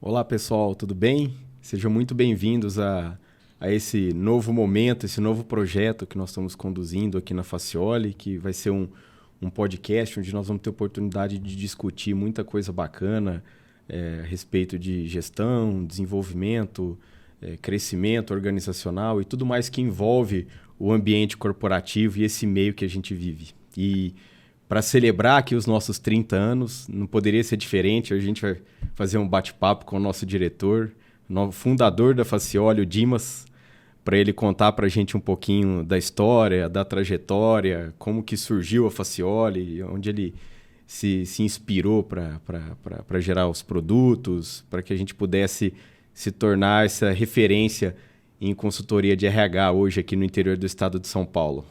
Olá pessoal, tudo bem? Sejam muito bem-vindos a esse novo momento, esse novo projeto que nós estamos conduzindo aqui na Facioli, que vai ser um podcast onde nós vamos ter oportunidade de discutir muita coisa bacana a respeito de gestão, desenvolvimento, crescimento organizacional e tudo mais que envolve o ambiente corporativo e esse meio que a gente vive. E para celebrar aqui os nossos 30 anos, não poderia ser diferente. Hoje a gente vai fazer um bate-papo com o nosso diretor, o fundador da Facioli, o Dimas, para ele contar para a gente um pouquinho da história, da trajetória, como que surgiu a Facioli, onde ele se inspirou para gerar os produtos, para que a gente pudesse se tornar essa referência em consultoria de RH hoje aqui no interior do estado de São Paulo.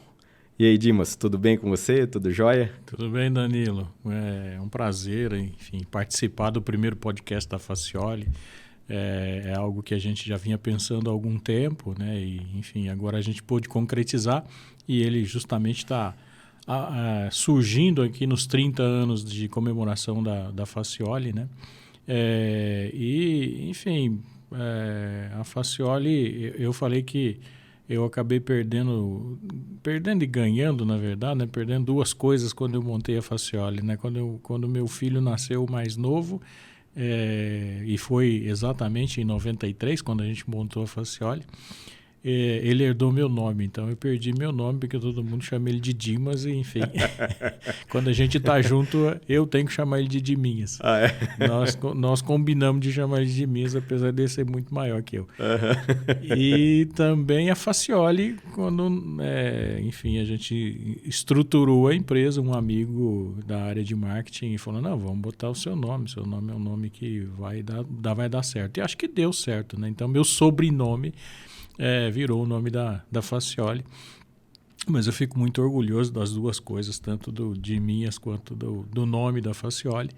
E aí, Dimas, tudo bem com você? Tudo jóia? Tudo bem, Danilo. É um prazer, enfim, participar do primeiro podcast da Facioli. É algo que a gente já vinha pensando há algum tempo, né? E, enfim, agora a gente pôde concretizar e ele justamente está surgindo aqui nos 30 anos de comemoração da Facioli, né? Enfim, a Facioli, eu falei que eu acabei perdendo e ganhando, na verdade, né? Perdendo duas coisas quando eu montei a Facioli, né? Quando meu filho nasceu mais novo, e foi exatamente em 93, quando a gente montou a Facioli, ele herdou meu nome, então eu perdi meu nome porque todo mundo chama ele de Dimas e, enfim, quando a gente está junto, eu tenho que chamar ele de Diminhas. Ah, é? Nós combinamos de chamar ele de Diminhas, apesar de ele ser muito maior que eu. E também a Facioli, quando, enfim, a gente estruturou a empresa, um amigo da área de marketing falou, não, vamos botar o seu nome é um nome que vai dar certo. E acho que deu certo, né? Então, meu sobrenome virou o nome da Facioli, mas eu fico muito orgulhoso das duas coisas, tanto do Diminhas quanto do nome da Facioli.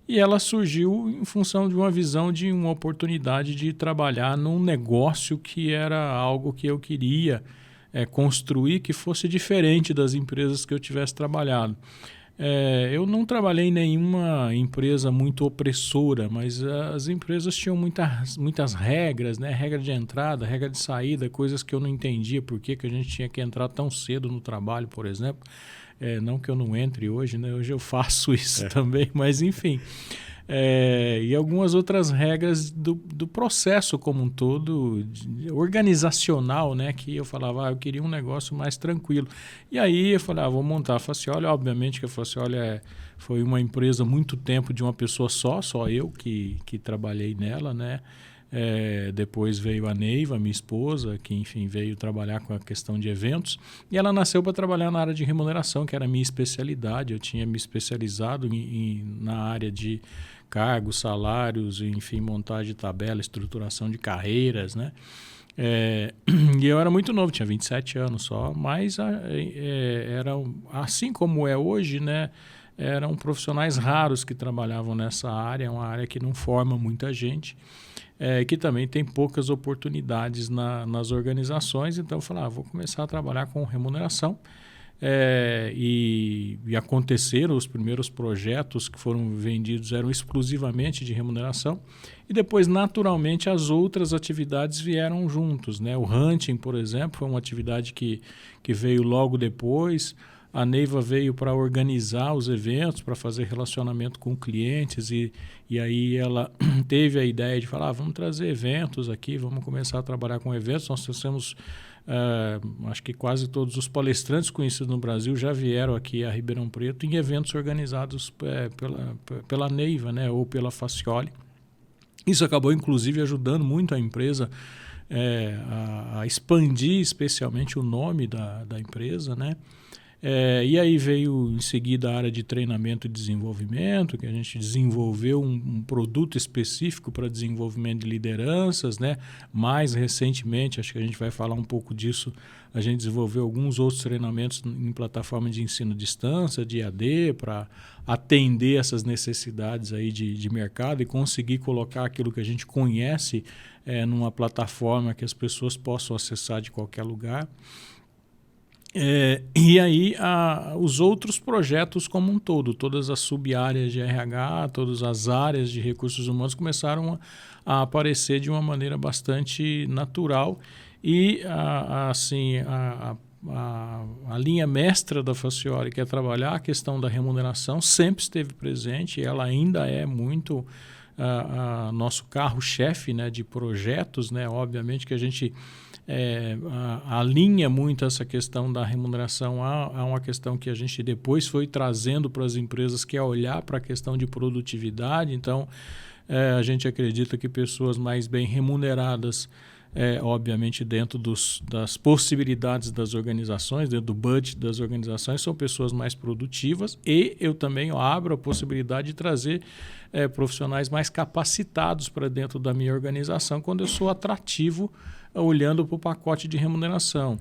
E ela surgiu em função de uma visão de uma oportunidade de trabalhar num negócio que era algo que eu queria construir, que fosse diferente das empresas que eu tivesse trabalhado. Eu não trabalhei em nenhuma empresa muito opressora, mas as empresas tinham muitas regras, né? Regra de entrada, regra de saída, coisas que eu não entendia por que a gente tinha que entrar tão cedo no trabalho, por exemplo. Não que eu não entre hoje, né? Hoje eu faço isso também, mas enfim. E algumas outras regras do processo como um todo, organizacional, né? Que eu falava, eu queria um negócio mais tranquilo. E aí eu falei, vou montar a Facioli. Obviamente que a Facioli foi uma empresa muito tempo de uma pessoa só eu que trabalhei nela, né? Depois veio a Neiva, minha esposa, que enfim veio trabalhar com a questão de eventos, e ela nasceu para trabalhar na área de remuneração, que era a minha especialidade. Eu tinha me especializado na área de cargos, salários, enfim, montagem de tabela, estruturação de carreiras, né? E eu era muito novo, tinha 27 anos só, mas era assim como é hoje, né? Eram profissionais raros que trabalhavam nessa área, é uma área que não forma muita gente, que também tem poucas oportunidades nas organizações. Então eu falei, vou começar a trabalhar com remuneração. E aconteceram os primeiros projetos que foram vendidos, eram exclusivamente de remuneração, e depois naturalmente as outras atividades vieram juntos, né? O hunting, por exemplo, foi uma atividade que veio logo depois. A Neiva veio para organizar os eventos, para fazer relacionamento com clientes, e aí ela teve a ideia de falar, vamos trazer eventos aqui, vamos começar a trabalhar com eventos. Nós temos acho que quase todos os palestrantes conhecidos no Brasil já vieram aqui a Ribeirão Preto em eventos organizados pela Neiva, né, ou pela Facioli. Isso acabou, inclusive, ajudando muito a empresa a expandir especialmente o nome da empresa, né? E aí veio em seguida a área de treinamento e desenvolvimento, que a gente desenvolveu um produto específico para desenvolvimento de lideranças, né? Mais recentemente, acho que a gente vai falar um pouco disso, a gente desenvolveu alguns outros treinamentos em plataforma de ensino à distância, de EAD, para atender essas necessidades aí de mercado e conseguir colocar aquilo que a gente conhece numa plataforma que as pessoas possam acessar de qualquer lugar. E E aí os outros projetos como um todo, todas as sub-áreas de RH, todas as áreas de recursos humanos começaram a aparecer de uma maneira bastante natural. E assim, a linha mestra da Facioli, que é trabalhar a questão da remuneração, sempre esteve presente, ela ainda é muito nosso carro-chefe, né, de projetos, né? Obviamente que a gente alinha muito essa questão da remuneração a uma questão que a gente depois foi trazendo para as empresas, que é olhar para a questão de produtividade. Então, a gente acredita que pessoas mais bem remuneradas, obviamente dentro das possibilidades das organizações, dentro do budget das organizações, são pessoas mais produtivas, e eu também abro a possibilidade de trazer profissionais mais capacitados para dentro da minha organização quando eu sou atrativo olhando para o pacote de remuneração.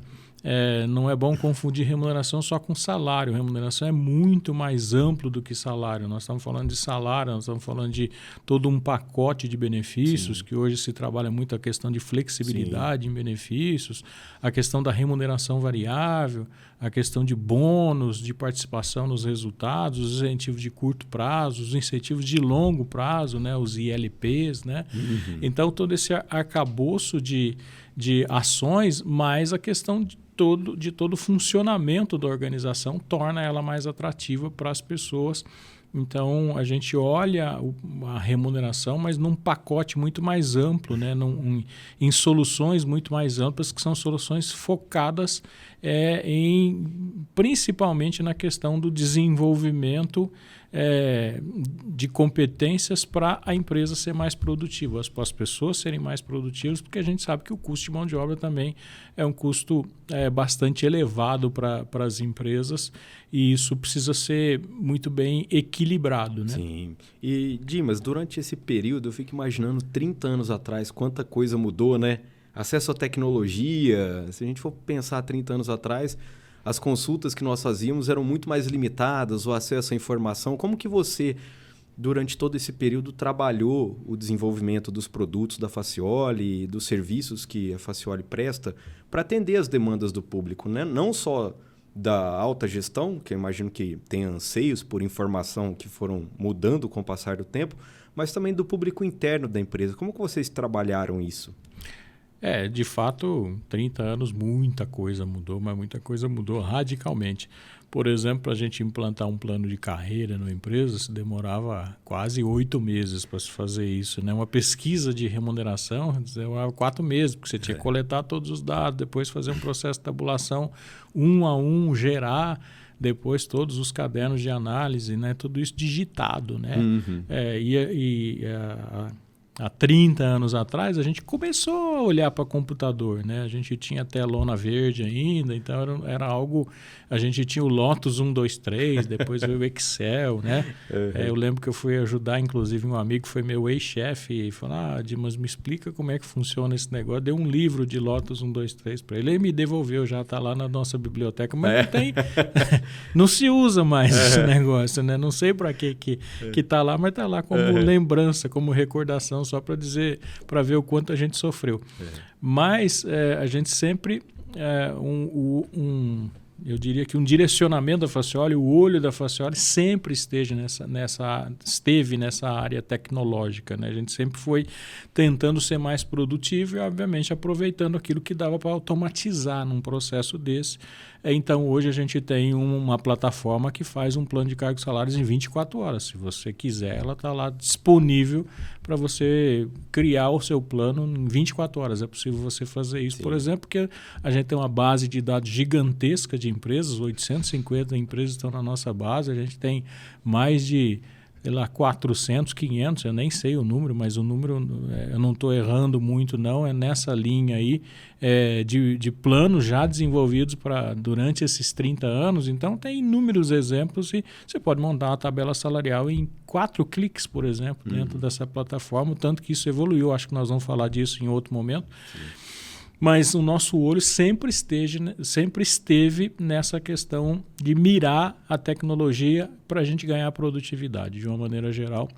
Não é bom confundir remuneração só com salário. Remuneração é muito mais amplo do que salário. Nós estamos falando de salário, nós estamos falando de todo um pacote de benefícios, Sim. que hoje se trabalha muito a questão de flexibilidade Sim. em benefícios, a questão da remuneração variável, a questão de bônus, de participação nos resultados, os incentivos de curto prazo, os incentivos de longo prazo, né, os ILPs. Né? Uhum. Então, todo esse arcabouço de ações, mais a questão de todo o funcionamento da organização torna ela mais atrativa para as pessoas. Então, a gente olha a remuneração, mas num pacote muito mais amplo, né? Em soluções muito mais amplas, que são soluções focadas principalmente na questão do desenvolvimento de competências para a empresa ser mais produtiva, para as pessoas serem mais produtivas, porque a gente sabe que o custo de mão de obra também é um custo bastante elevado para as empresas, e isso precisa ser muito bem equilibrado. Né? Sim. E, Dimas, durante esse período, eu fico imaginando 30 anos atrás, quanta coisa mudou, né? Acesso à tecnologia, se a gente for pensar 30 anos atrás, as consultas que nós fazíamos eram muito mais limitadas, o acesso à informação. Como que você, durante todo esse período, trabalhou o desenvolvimento dos produtos da Facioli, dos serviços que a Facioli presta, para atender as demandas do público, né? Não só da alta gestão, que eu imagino que tem anseios por informação que foram mudando com o passar do tempo, mas também do público interno da empresa. Como que vocês trabalharam isso? De fato, 30 anos, muita coisa mudou, mas muita coisa mudou radicalmente. Por exemplo, para a gente implantar um plano de carreira numa empresa, se demorava quase 8 meses para se fazer isso. Né? Uma pesquisa de remuneração demorava 4 meses, porque você tinha que coletar todos os dados, depois fazer um processo de tabulação um a um, gerar, depois todos os cadernos de análise, né? Tudo isso digitado. Né? Uhum. Há 30 anos atrás, a gente começou a olhar para computador, né? A gente tinha telona verde ainda, então era algo... A gente tinha o Lotus 1, 2, 3, depois veio o Excel, né? Uhum. Eu lembro que eu fui ajudar, inclusive, um amigo que foi meu ex-chefe, e falou, Dimas, me explica como é que funciona esse negócio. Deu um livro de Lotus 1, 2, 3 para ele, ele me devolveu, já está lá na nossa biblioteca, mas não tem... não se usa mais esse negócio, né? Não sei para que está lá, mas está lá como lembrança, como recordação, só para dizer, para ver o quanto a gente sofreu. Mas a gente sempre, eu diria que um direcionamento da Facioli, o olho da Facioli sempre esteve nessa área tecnológica. Né? A gente sempre foi tentando ser mais produtivo e, obviamente, aproveitando aquilo que dava para automatizar num processo desse. Então, hoje a gente tem uma plataforma que faz um plano de cargos e salários em 24 horas. Se você quiser, ela está lá disponível para você criar o seu plano em 24 horas. É possível você fazer isso, Sim. por exemplo, porque a gente tem uma base de dados gigantesca de empresas, 850 empresas estão na nossa base, a gente tem mais de 400, 500, eu nem sei o número, mas o número, eu não estou errando muito não, é nessa linha aí de planos já desenvolvidos durante esses 30 anos. Então tem inúmeros exemplos e você pode montar uma tabela salarial em 4 cliques, por exemplo, dentro dessa plataforma, tanto que isso evoluiu, acho que nós vamos falar disso em outro momento. Sim. Mas o nosso olho sempre esteve nessa questão de mirar a tecnologia para a gente ganhar produtividade. De uma maneira geral,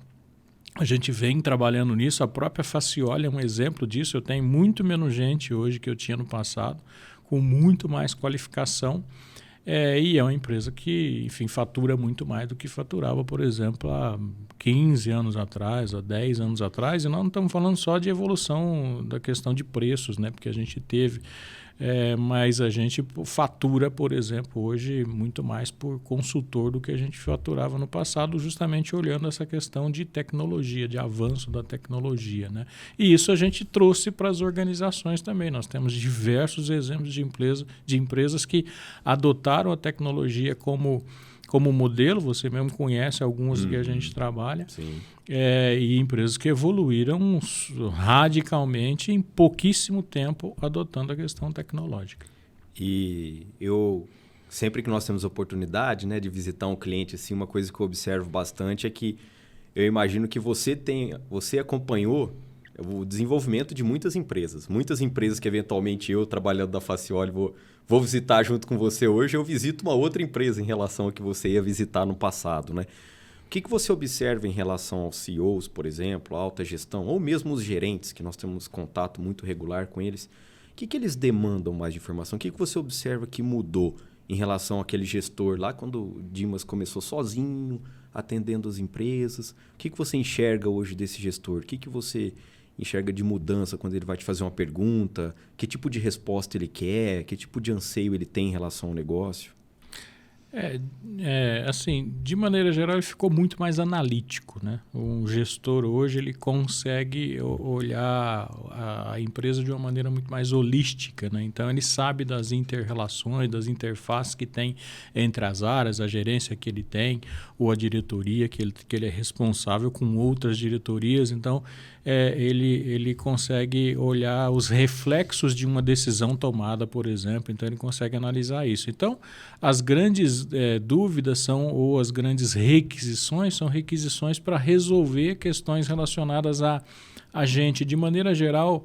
a gente vem trabalhando nisso. A própria Facioli é um exemplo disso. Eu tenho muito menos gente hoje que eu tinha no passado, com muito mais qualificação. E é uma empresa que, enfim, fatura muito mais do que faturava, por exemplo, há 15 anos atrás, há 10 anos atrás. E nós não estamos falando só de evolução da questão de preços, né? Porque a gente teve... mas a gente fatura, por exemplo, hoje muito mais por consultor do que a gente faturava no passado, justamente olhando essa questão de tecnologia, de avanço da tecnologia, né? E isso a gente trouxe para as organizações também. Nós temos diversos exemplos de empresas que adotaram a tecnologia como modelo. Você mesmo conhece algumas que a gente trabalha. Sim. E empresas que evoluíram radicalmente em pouquíssimo tempo adotando a questão tecnológica. E eu, sempre que nós temos oportunidade, né, de visitar um cliente, assim, uma coisa que eu observo bastante é que eu imagino que você acompanhou o desenvolvimento de muitas empresas que eventualmente eu, trabalhando da Facioli, vou visitar junto com você hoje. Eu visito uma outra empresa em relação ao que você ia visitar no passado, né? O que você observa em relação aos CEOs, por exemplo, a alta gestão, ou mesmo os gerentes, que nós temos contato muito regular com eles? O que eles demandam mais de informação? O que você observa que mudou em relação àquele gestor lá quando o Dimas começou sozinho, atendendo as empresas? O que você enxerga hoje desse gestor? O que você enxerga de mudança quando ele vai te fazer uma pergunta? Que tipo de resposta ele quer? Que tipo de anseio ele tem em relação ao negócio? Assim, de maneira geral, ele ficou muito mais analítico, né? O gestor hoje ele consegue olhar a empresa de uma maneira muito mais holística, né? Então, ele sabe das inter-relações, das interfaces que tem entre as áreas, a gerência que ele tem, ou a diretoria que ele é responsável com outras diretorias. Então, ele consegue olhar os reflexos de uma decisão tomada, por exemplo. Então, ele consegue analisar isso. Então, as grandes dúvidas ou as grandes requisições são requisições para resolver questões relacionadas a gente. De maneira geral,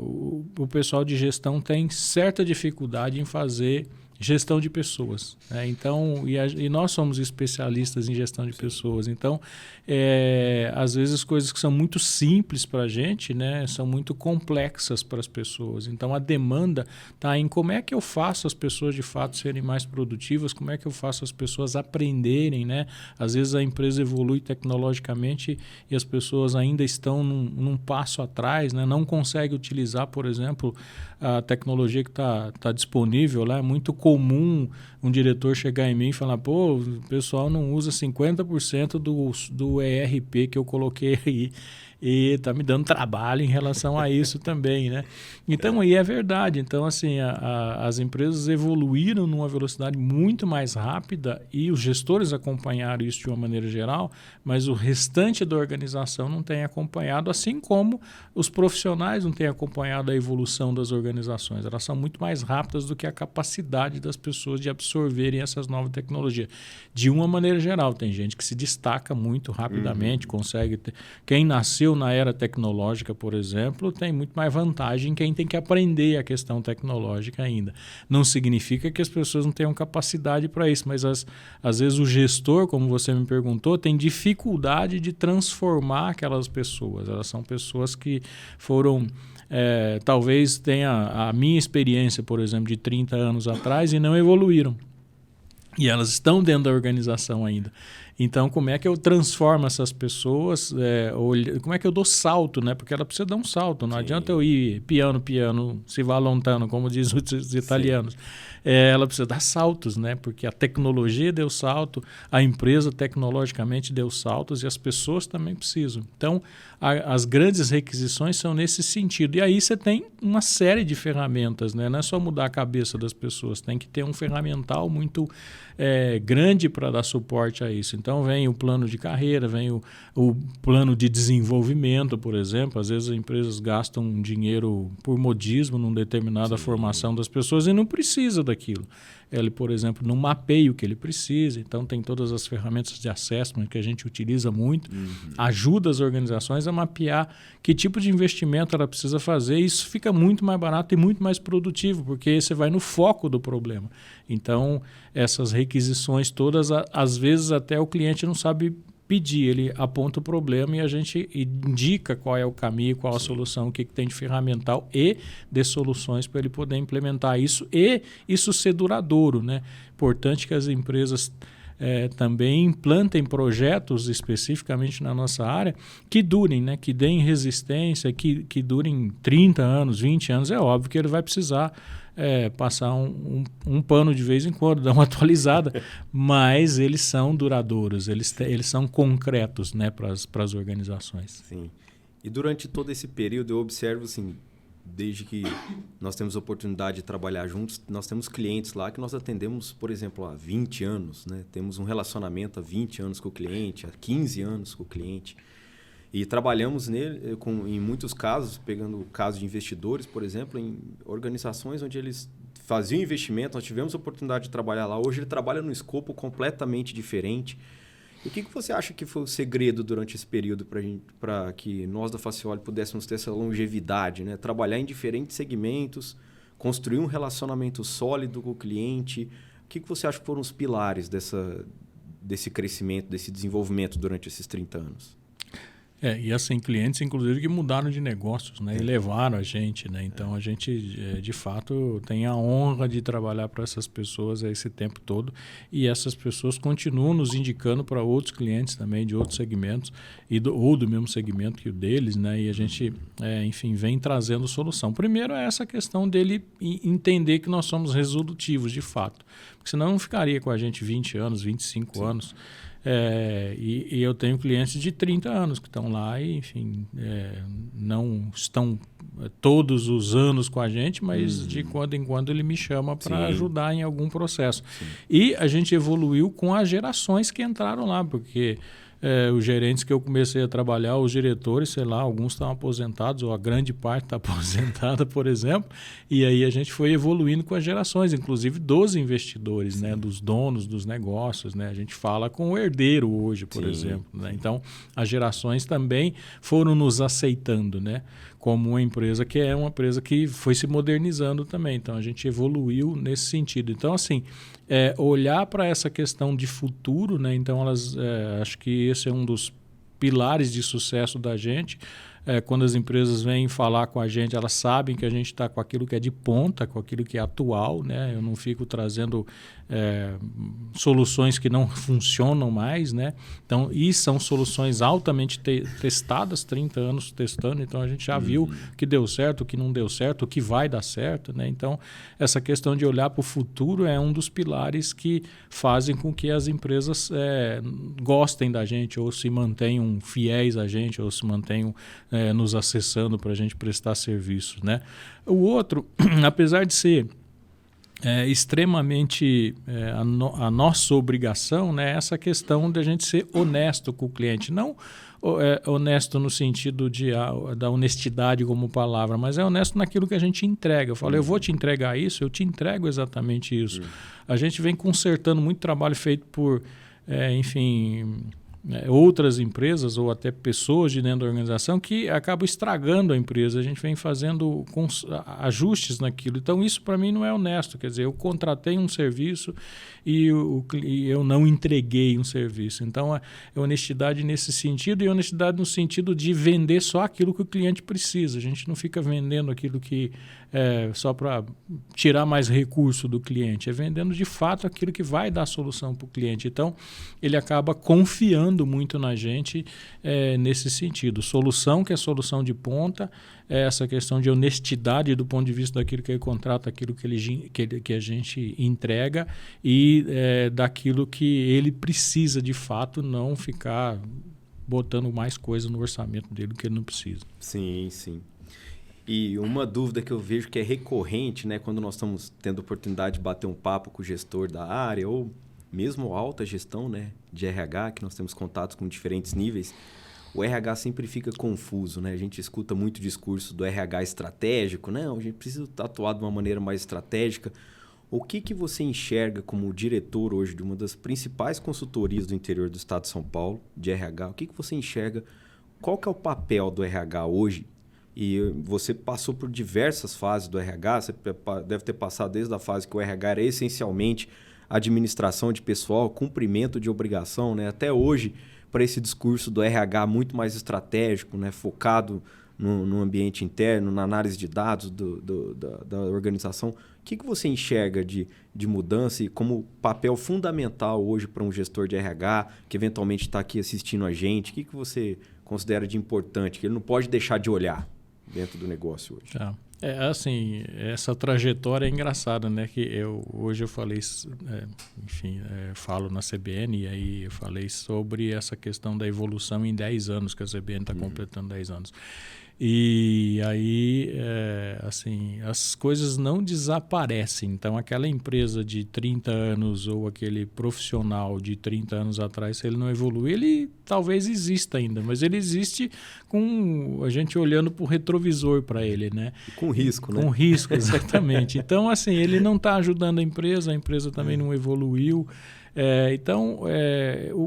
o pessoal de gestão tem certa dificuldade em fazer gestão de pessoas, né? Então, e nós somos especialistas em gestão de pessoas. Então, às vezes coisas que são muito simples para a gente, né, são muito complexas para as pessoas. Então, a demanda está em como é que eu faço as pessoas de fato serem mais produtivas, como é que eu faço as pessoas aprenderem, né? Às vezes a empresa evolui tecnologicamente e as pessoas ainda estão num passo atrás, né? Não conseguem utilizar, por exemplo, a tecnologia que está disponível lá. É muito comum um diretor chegar em mim e falar: pô, o pessoal não usa 50% do ERP que eu coloquei aí. E está me dando trabalho em relação a isso também, né? Então, aí é verdade. Então, assim, as empresas evoluíram numa velocidade muito mais rápida e os gestores acompanharam isso de uma maneira geral, mas o restante da organização não tem acompanhado, assim como os profissionais não têm acompanhado a evolução das organizações. Elas são muito mais rápidas do que a capacidade das pessoas de absorverem essas novas tecnologias. De uma maneira geral, tem gente que se destaca muito rapidamente, consegue ter... Quem nasceu na era tecnológica, por exemplo, tem muito mais vantagem quem tem que aprender a questão tecnológica ainda. Não significa que as pessoas não tenham capacidade para isso, mas às vezes o gestor, como você me perguntou, tem dificuldade de transformar aquelas pessoas. Elas são pessoas que foram... talvez tenha a minha experiência, por exemplo, de 30 anos atrás e não evoluíram. E elas estão dentro da organização ainda. Então, como é que eu transformo essas pessoas? Como é que eu dou salto, né? Porque ela precisa dar um salto. Não adianta eu ir piano, se va lontano, como dizem os italianos. Ela precisa dar saltos, né? Porque a tecnologia deu salto, a empresa tecnologicamente deu saltos e as pessoas também precisam. Então, as grandes requisições são nesse sentido. E aí você tem uma série de ferramentas, né? Não é só mudar a cabeça das pessoas, tem que ter um ferramental muito grande para dar suporte a isso. Então, vem o plano de carreira, vem o plano de desenvolvimento, por exemplo. Às vezes as empresas gastam dinheiro por modismo numa determinada formação das pessoas e não precisa daquilo. Ele, por exemplo, não mapeia o que ele precisa. Então, tem todas as ferramentas de assessment que a gente utiliza muito. Ajuda as organizações a mapear que tipo de investimento ela precisa fazer. E isso fica muito mais barato e muito mais produtivo, porque você vai no foco do problema. Então, essas requisições todas, às vezes até o cliente não sabe pedir, ele aponta o problema e a gente indica qual é o caminho, qual a solução, o que tem de ferramental e de soluções para ele poder implementar isso e isso ser duradouro, né? Importante que as empresas também implantem projetos especificamente na nossa área que durem, né? Que deem resistência, que durem 30 anos, 20 anos. É óbvio que ele vai precisar passar um pano de vez em quando, dar uma atualizada, mas eles são duradouros, eles são concretos, né, para as organizações. Sim. E durante todo esse período eu observo assim, desde que nós temos a oportunidade de trabalhar juntos, nós temos clientes lá que nós atendemos, por exemplo, há 20 anos, né? Temos um relacionamento há 20 anos com o cliente, há 15 anos com o cliente. E trabalhamos nele, em muitos casos, pegando o caso de investidores, por exemplo, em organizações onde eles faziam investimento, nós tivemos a oportunidade de trabalhar lá. Hoje ele trabalha num escopo completamente diferente. E o que você acha que foi o segredo durante esse período para que nós da Facioli pudéssemos ter essa longevidade, né? Trabalhar em diferentes segmentos, construir um relacionamento sólido com o cliente? O que você acha que foram os pilares desse crescimento, desse desenvolvimento durante esses 30 anos? E assim, clientes, inclusive, que mudaram de negócios, né? E levaram a gente, né? Então, a gente, de fato, tem a honra de trabalhar para essas pessoas esse tempo todo. E essas pessoas continuam nos indicando para outros clientes também, de outros segmentos, ou do mesmo segmento que o deles, né? E a gente, enfim, vem trazendo solução. Primeiro é essa questão dele entender que nós somos resolutivos, de fato. Porque senão não ficaria com a gente 20 anos, 25 anos. E eu tenho clientes de 30 anos que estão lá e, enfim, não estão todos os anos com a gente, mas de quando em quando ele me chama para ajudar em algum processo. Sim. E a gente evoluiu com as gerações que entraram lá, porque os gerentes que eu comecei a trabalhar, os diretores, sei lá, alguns estão aposentados, ou a grande parte está aposentada, por exemplo, e aí a gente foi evoluindo com as gerações, inclusive dos investidores, né, dos donos dos negócios, né? A gente fala com o herdeiro hoje, por exemplo, né? Então, as gerações também foram nos aceitando, né, como uma empresa que é uma empresa que foi se modernizando também. Então, a gente evoluiu nesse sentido. Então, assim, olhar para essa questão de futuro, né? Então, acho que esse é um dos pilares de sucesso da gente. Quando as empresas vêm falar com a gente, elas sabem que a gente está com aquilo que é de ponta, com aquilo que é atual, né? Eu não fico trazendo soluções que não funcionam mais, né? Então, e são soluções altamente testadas, 30 anos testando, então a gente já viu o que deu certo, o que não deu certo, o que vai dar certo, né? Então, essa questão de olhar para o futuro é um dos pilares que fazem com que as empresas gostem da gente, ou se mantenham fiéis a gente, ou se mantenham nos acessando para a gente prestar serviços, né? O outro, apesar de ser extremamente a nossa obrigação, né? Essa questão de a gente ser honesto com o cliente. Não honesto no sentido da honestidade como palavra, mas é honesto naquilo que a gente entrega. Eu falo, eu vou te entregar isso, eu te entrego exatamente isso. A gente vem consertando muito trabalho feito por, outras empresas ou até pessoas de dentro da organização que acabam estragando a empresa. A gente vem fazendo ajustes naquilo. Então, isso para mim não é honesto. Quer dizer, eu contratei um serviço e eu não entreguei um serviço. Então, é honestidade nesse sentido e honestidade no sentido de vender só aquilo que o cliente precisa. A gente não fica vendendo aquilo que só para tirar mais recurso do cliente. É vendendo de fato aquilo que vai dar solução para o cliente. Então, ele acaba confiando muito na gente nesse sentido. Solução que é solução de ponta, essa questão de honestidade do ponto de vista daquilo que ele contrata, aquilo que a gente entrega e daquilo que ele precisa de fato, não ficar botando mais coisa no orçamento dele do que ele não precisa. Sim, sim. E uma dúvida que eu vejo que é recorrente, né, quando nós estamos tendo a oportunidade de bater um papo com o gestor da área ou mesmo alta gestão, né, de RH, que nós temos contatos com diferentes níveis, o RH sempre fica confuso, né? A gente escuta muito discurso do RH estratégico, né? A gente precisa atuar de uma maneira mais estratégica. O que você enxerga como diretor hoje de uma das principais consultorias do interior do estado de São Paulo, de RH? O que você enxerga? Qual que é o papel do RH hoje? E você passou por diversas fases do RH, você deve ter passado desde a fase que o RH era essencialmente administração de pessoal, cumprimento de obrigação, né? Até hoje, para esse discurso do RH muito mais estratégico, né? Focado no ambiente interno, na análise de dados da organização. O que você enxerga de mudança e como papel fundamental hoje para um gestor de RH que eventualmente está aqui assistindo a gente? O que você considera de importante, que ele não pode deixar de olhar dentro do negócio hoje? Tá. Assim, essa trajetória é engraçada, né? Que hoje eu falei, falo na CBN e aí eu falei sobre essa questão da evolução em 10 anos, que a CBN está completando 10 anos. E aí, as coisas não desaparecem. Então, aquela empresa de 30 anos ou aquele profissional de 30 anos atrás, se ele não evoluir, ele talvez exista ainda, mas ele existe com a gente olhando para o retrovisor para ele, né? Com risco, né? Com risco, exatamente. Então, assim, ele não está ajudando a empresa também não evoluiu.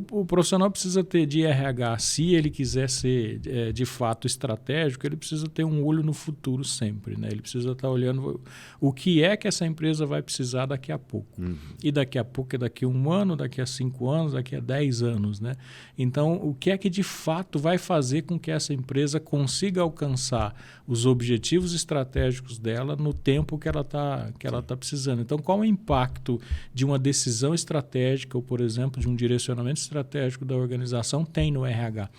O profissional precisa ter de RH, se ele quiser ser de fato estratégico, ele precisa ter um olho no futuro sempre, né? Ele precisa estar olhando o que é que essa empresa vai precisar daqui a pouco. E daqui a pouco é daqui a 1 ano, daqui a 5 anos, daqui a 10 anos, né? Então, o que é que de fato vai fazer com que essa empresa consiga alcançar os objetivos estratégicos dela no tempo que ela tá precisando. Então, qual é o impacto de uma decisão estratégica ou, por exemplo, de um direcionamento estratégico da organização tem no RH?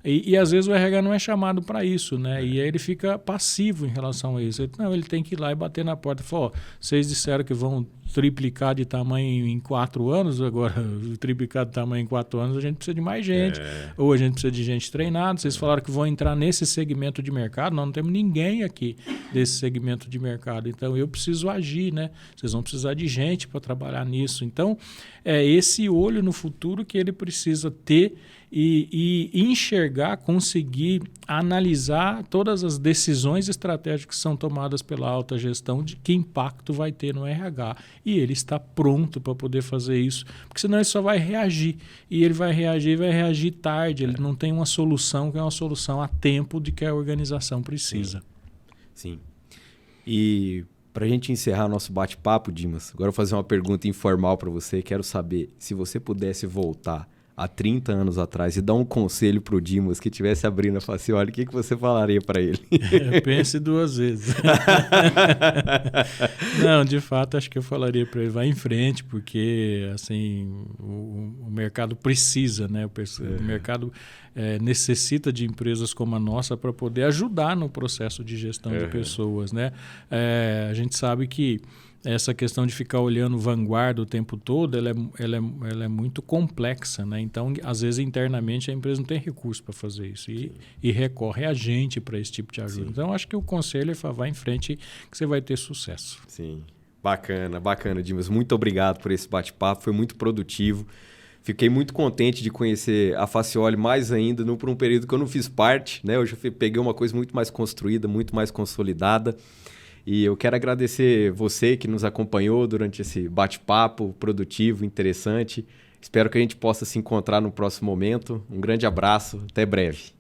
E às vezes o RH não é chamado para isso, né? E aí ele fica passivo em relação a isso. Ele tem que ir lá e bater na porta e falar, vocês disseram que vão triplicar de tamanho em 4 anos, agora triplicar de tamanho em 4 anos, a gente precisa de mais gente, ou a gente precisa de gente treinada. Vocês falaram que vão entrar nesse segmento de mercado, nós não temos ninguém aqui desse segmento de mercado, então eu preciso agir, né? Vocês vão precisar de gente para trabalhar nisso. Então, é esse olho no futuro que ele precisa ter e enxergar, conseguir analisar todas as decisões estratégicas que são tomadas pela alta gestão, de que impacto vai ter no RH. E ele está pronto para poder fazer isso, porque senão ele só vai reagir. E ele vai reagir tarde, ele não tem uma solução que é uma solução a tempo de que a organização precisa. Sim. E para a gente encerrar nosso bate-papo, Dimas, agora eu vou fazer uma pergunta informal para você. Quero saber, se você pudesse voltar há 30 anos atrás e dar um conselho para o Dimas que estivesse abrindo a Facioli, o que você falaria para ele? Pense 2 vezes. Não, de fato, acho que eu falaria para ele, vai em frente, porque assim, o mercado precisa, né? O mercado necessita de empresas como a nossa para poder ajudar no processo de gestão de pessoas, né? A gente sabe que essa questão de ficar olhando vanguarda o tempo todo, ela é muito complexa, né? Então, às vezes, internamente, a empresa não tem recurso para fazer isso e recorre a gente para esse tipo de ajuda. Sim. Então, acho que o conselho é falar, vai em frente que você vai ter sucesso. Sim, bacana, Dimas. Muito obrigado por esse bate-papo, foi muito produtivo. Fiquei muito contente de conhecer a Facioli mais ainda, por um período que eu não fiz parte, né? Hoje eu peguei uma coisa muito mais construída, muito mais consolidada. E eu quero agradecer você que nos acompanhou durante esse bate-papo produtivo, interessante. Espero que a gente possa se encontrar no próximo momento. Um grande abraço, até breve.